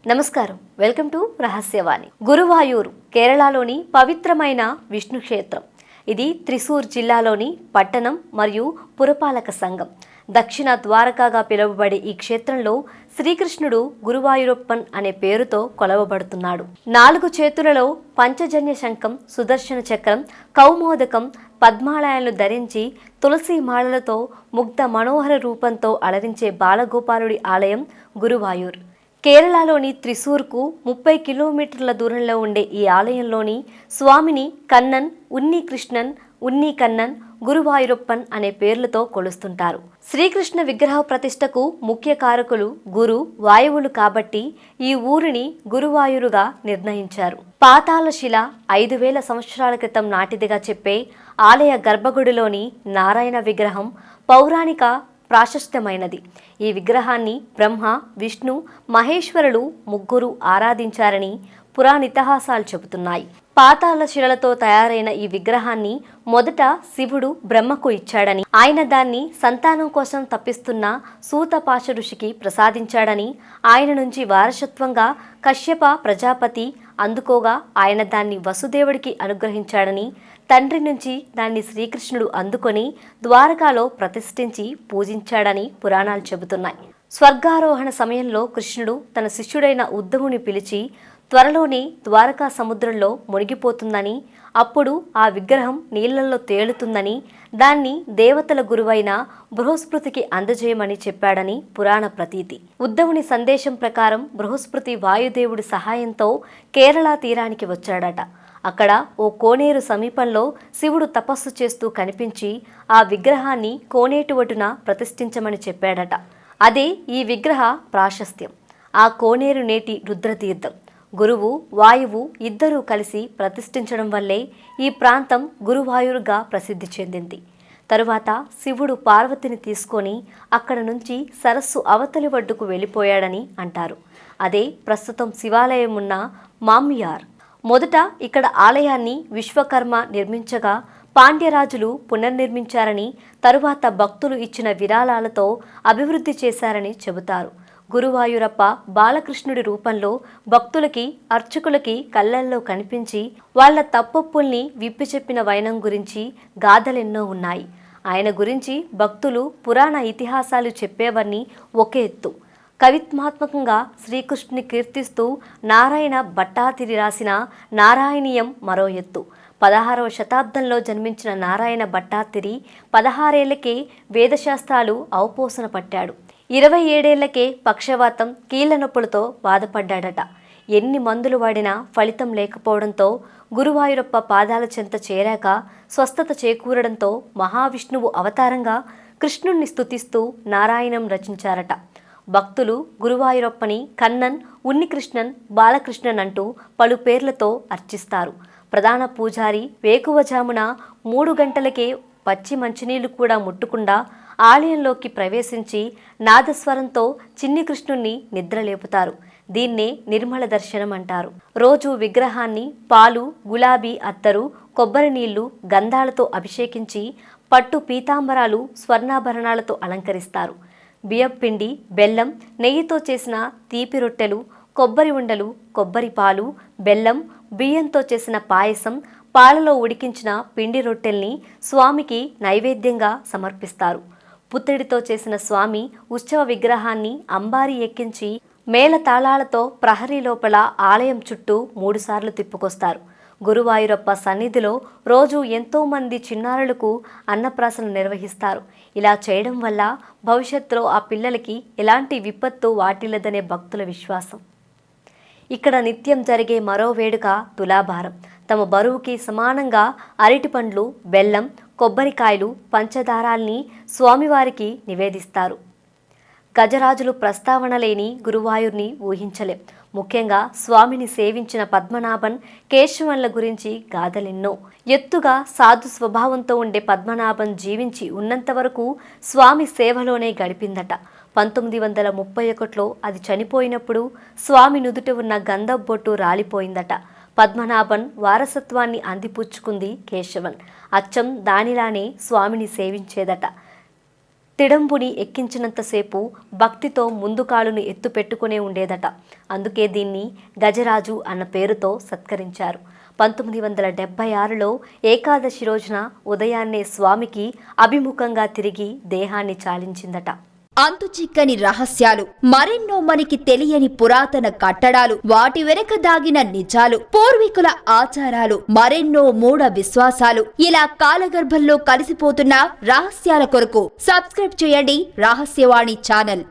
నమస్కారం, welcome to రహస్యవాణి. Guruvayur కేరళలోని పవిత్రమైన విష్ణు క్షేత్రం. ఇది త్రిశూర్ జిల్లాలోని పట్టణం మరియు పురపాలక సంఘం. దక్షిణ ద్వారకాగా పిలువబడే ఈ క్షేత్రంలో శ్రీకృష్ణుడు గురువాయూరప్పన్ అనే పేరుతో కొలవబడుతున్నాడు. 4 చేతులలో పంచజన్య శంఖం, సుదర్శన చక్రం, కౌమోదకం, పద్మాలయాలను ధరించి తులసి మాలలతో ముగ్ధ మనోహర రూపంతో అలరించే బాలగోపాలుడి ఆలయం గురువాయూర్. కేరళలోని త్రిశూర్కు 30 కిలోమీటర్ల దూరంలో ఉండే ఈ ఆలయంలోని స్వామిని కన్నన్, ఉన్ని కృష్ణన్, ఉన్ని కన్నన్, గురువాయూరప్పన్ అనే పేర్లతో కొలుస్తుంటారు. శ్రీకృష్ణ విగ్రహ ప్రతిష్టకు ముఖ్య కారకులు గురు, వాయువులు కాబట్టి ఈ ఊరిని గురువాయూరుగా నిర్ణయించారు. పాతాళ శిల 5000 సంవత్సరాల క్రితం నాటిదిగా చెప్పే ఆలయ గర్భగుడిలోని నారాయణ విగ్రహం పౌరాణిక ప్రాశస్త్యమైనది. ఈ విగ్రహాన్ని బ్రహ్మ, విష్ణు, మహేశ్వరులు ముగ్గురు ఆరాధించారని పురాణితిహాసాలు చెబుతున్నాయి. పాతాళ శిలలతో తయారైన ఈ విగ్రహాన్ని మొదట శివుడు బ్రహ్మకు ఇచ్చాడని, ఆయన దాన్ని సంతానం కోసం తప్పిస్తున్న సూతపాశ ఋషికి ప్రసాదించాడని, ఆయన నుంచి వారసత్వంగా కశ్యప ప్రజాపతి అందుకోగా ఆయన దాన్ని వసుదేవుడికి అనుగ్రహించాడని, తండ్రి నుంచి దాన్ని శ్రీకృష్ణుడు అందుకొని ద్వారకాలో ప్రతిష్ఠించి పూజించాడని పురాణాలు చెబుతున్నాయి. స్వర్గారోహణ సమయంలో కృష్ణుడు తన శిష్యుడైన ఉద్ధవుని పిలిచి త్వరలోనే ద్వారకా సముద్రంలో మునిగిపోతుందని, అప్పుడు ఆ విగ్రహం నీళ్లలో తేలుతుందని, దాన్ని దేవతల గురువైన బృహస్పతికి అందజేయమని చెప్పాడని పురాణ ప్రతీతి. ఉద్ధవుని సందేశం ప్రకారం బృహస్పతి వాయుదేవుడి సహాయంతో కేరళ తీరానికి వచ్చాడట. అక్కడ ఓ కోనేరు సమీపంలో శివుడు తపస్సు చేస్తూ కనిపించి ఆ విగ్రహాన్ని కోనేటి ఒడ్డున ప్రతిష్ఠించమని చెప్పాడట. అదే ఈ విగ్రహ ప్రాశస్త్యం. ఆ కోనేరు నేటి రుద్రతీర్థం. గురువు, వాయువు ఇద్దరూ కలిసి ప్రతిష్ఠించడం వల్లే ఈ ప్రాంతం గురువాయూరుగా ప్రసిద్ధి చెందింది. తరువాత శివుడు పార్వతిని తీసుకొని అక్కడ నుంచి సరస్సు అవతలి ఒడ్డుకు వెళ్ళిపోయాడని అంటారు. అదే ప్రస్తుతం శివాలయం ఉన్న మామ్యార్. మొదట ఇక్కడ ఆలయాన్ని విశ్వకర్మ నిర్మించగా పాండ్యరాజులు పునర్నిర్మించారని, తరువాత భక్తులు ఇచ్చిన విరాళాలతో అభివృద్ధి చేశారని చెబుతారు. గురువాయూరప్ప బాలకృష్ణుడి రూపంలో భక్తులకి, అర్చకులకి కళ్ళల్లో కనిపించి వాళ్ల తప్పొప్పుల్ని విప్పి చెప్పిన వైనం గురించి గాథలెన్నో ఉన్నాయి. ఆయన గురించి భక్తులు పురాణ ఇతిహాసాలు చెప్పేవన్నీ ఒకే ఎత్తు. కవిత్మాత్మకంగా శ్రీకృష్ణుని కీర్తిస్తూ నారాయణ భట్టాతిరి రాసిన నారాయణీయం మరో ఎత్తు. 16వ శతాబ్దంలో జన్మించిన నారాయణ భట్టాతిరి 16 ఏళ్లకే వేదశాస్త్రాలు అవపోసన పట్టాడు. 27 ఏళ్లకే పక్షవాతం, కీళ్ల నొప్పులతో బాధపడ్డాడట. ఎన్ని మందులు వాడినా ఫలితం లేకపోవడంతో గురువాయూరప్ప పాదాల చెంత చేరాక స్వస్థత చేకూరడంతో మహావిష్ణువు అవతారంగా కృష్ణుణ్ణి స్తుతిస్తూ నారాయణం రచించారట. భక్తులు గురువాయూరప్పని కన్నన్, ఉన్ని కృష్ణన్, బాలకృష్ణన్ అంటూ పలు పేర్లతో అర్చిస్తారు. ప్రధాన పూజారి వేకువజామున 3 గంటలకే పచ్చి మంచినీళ్లు కూడా ముట్టకుండా ఆలయంలోకి ప్రవేశించి నాదస్వరంతో చిన్ని కృష్ణుణ్ణి నిద్రలేపుతారు. దీన్నే నిర్మల దర్శనం అంటారు. రోజు విగ్రహాన్ని పాలు, గులాబీ అత్తరు, కొబ్బరి నీళ్లు, గంధాలతో అభిషేకించి పట్టు పీతాంబరాలు, స్వర్ణాభరణాలతో అలంకరిస్తారు. బియ్యపిండి, బెల్లం, నెయ్యితో చేసిన తీపి రొట్టెలు, కొబ్బరి ఉండలు, కొబ్బరి పాలు, బెల్లం, బియ్యంతో చేసిన పాయసం, పాలలో ఉడికించిన పిండి రొట్టెల్ని స్వామికి నైవేద్యంగా సమర్పిస్తారు. పుత్తడితో చేసిన స్వామి ఉత్సవ విగ్రహాన్ని అంబారి ఎక్కించి మేళతాళాలతో ప్రహరీ లోపల ఆలయం చుట్టూ 3 సార్లు తిప్పుకొస్తారు. గురువాయూరప్ప సన్నిధిలో రోజు ఎంతోమంది చిన్నారులకు అన్నప్రాసన నిర్వహిస్తారు. ఇలా చేయడం వల్ల భవిష్యత్తులో ఆ పిల్లలకి ఎలాంటి విపత్తు వాటిల్లదనే భక్తుల విశ్వాసం. ఇక్కడ నిత్యం జరిగే మరో వేడుక తులాభారం. తమ బరువుకి సమానంగా అరటిపండ్లు, బెల్లం, కొబ్బరికాయలు, పంచదారాల్ని స్వామివారికి నివేదిస్తారు. గజరాజులు ప్రస్తావన లేని గురువాయూర్ని ఊహించలేం. ముఖ్యంగా స్వామిని సేవించిన పద్మనాభన్, కేశవన్ల గురించి గాథలెన్నో. ఎత్తుగా సాధు స్వభావంతో ఉండే పద్మనాభన్ జీవించి ఉన్నంత వరకు స్వామి సేవలోనే గడిపిందట. 1931లో అది చనిపోయినప్పుడు స్వామి నుదుట ఉన్న గంధబొట్టు రాలిపోయిందట. పద్మనాభన్ వారసత్వాన్ని అందిపుచ్చుకుంది కేశవన్. అచ్చం దానిలానే స్వామిని సేవించేదట. తిడంబుని ఎక్కించినంతసేపు భక్తితో ముందు కాలును ఎత్తు పెట్టుకునే ఉండేదట. అందుకే దీన్ని గజరాజు అన్న పేరుతో సత్కరించారు. 1976లో ఏకాదశి రోజున ఉదయాన్నే స్వామికి అభిముఖంగా తిరిగి దేహాన్ని చాలించిందట. అంతుచిక్కని రహస్యాలు, మరెన్నో మనకి తెలియని పురాతన కట్టడాలు, వాటి వెనక దాగిన నిజాలు, పూర్వీకుల ఆచారాలు, మరెన్నో మూఢ విశ్వాసాలు, ఇలా కాలగర్భంలో కలిసిపోతున్న రహస్యాల కొరకు సబ్స్క్రైబ్ చేయండి రహస్యవాణి ఛానల్.